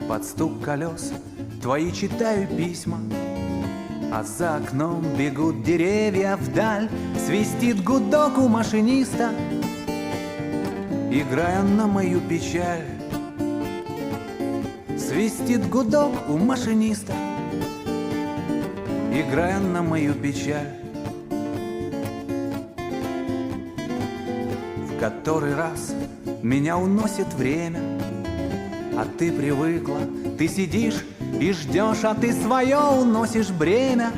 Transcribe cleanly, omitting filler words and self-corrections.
Под стук колес твои читаю письма, а за окном бегут деревья вдаль. Свистит гудок у машиниста, играя на мою печаль. Свистит гудок у машиниста, играя на мою печаль. В который раз меня уносит время, а ты привыкла, ты сидишь и ждешь, а ты свое уносишь бремя.